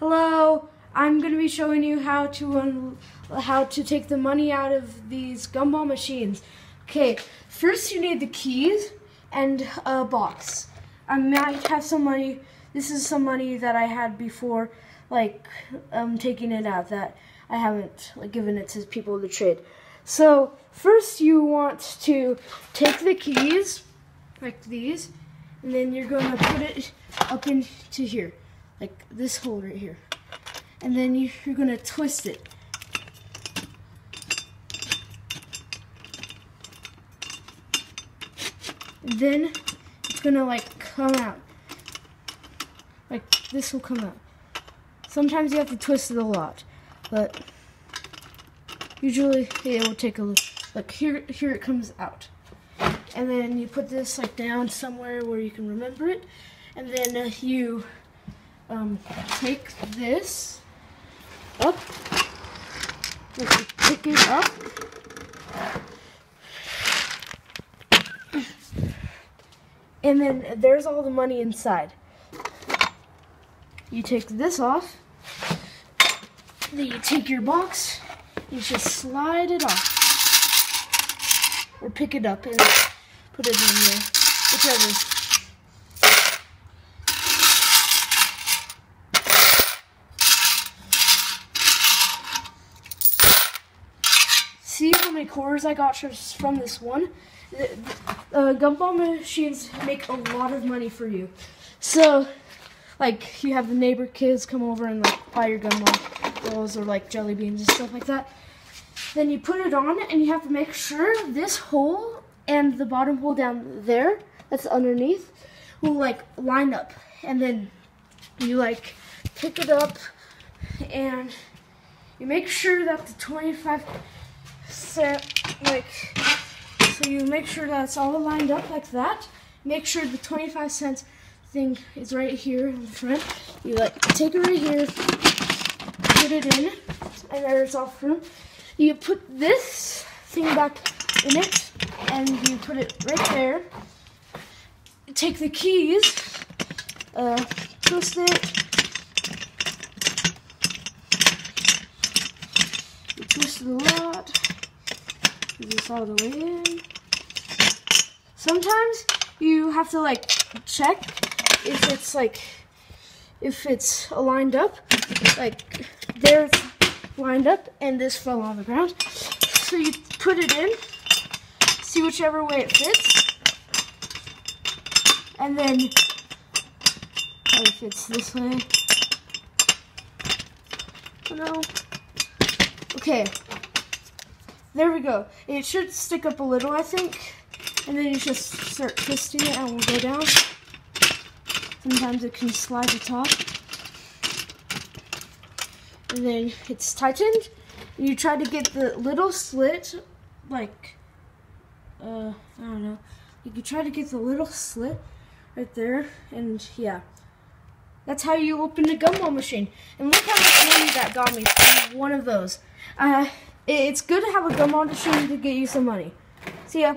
Hello, I'm going to be showing you how to take the money out of these gumball machines. Okay, first you need the keys and a box. I might have some money. This is some money that I had before, taking it out that I haven't given it to people to trade. So first you want to take the keys like these, and then you're going to put it up into here, like this hole right here. And then you're going to twist it. And then it's going to come out. This will come out. Sometimes you have to twist it a lot, but usually it will take a look. Look, here it comes out. And then you put this down somewhere where you can remember it. And then you take this up, pick it up, and then there's all the money inside. You take this off, then you take your box, you just slide it off, or pick it up and put it in there, whichever. See how many quarters I got just from this one? Gumball machines make a lot of money for you. So, you have the neighbor kids come over and buy your gumball rolls or jelly beans and stuff like that. Then you put it on and you have to make sure this hole and the bottom hole down there, that's underneath, will line up. And then you pick it up and you make sure that the 25 cent, so you make sure that's all lined up like that. Make sure the 25 cents thing is right here in the front. You take it right here, put it in, and there's all through. You put this thing back in it, and you put it right there. Take the keys, twist it, you twist it a lot. Put this all the way in. Sometimes you have to check if it's lined up. There it's lined up and this fell on the ground. So you put it in, see whichever way it fits, and then probably fits this way. Oh no. Okay. There we go. It should stick up a little, I think. And then you just start twisting it and it will go down. Sometimes it can slide the top. And then it's tightened. And you try to get the little slit, I don't know. You try to get the little slit right there. And yeah. That's how you open a gumball machine. And look how much money that got me from one of those. It's good to have a gumball machine to get you some money. See ya.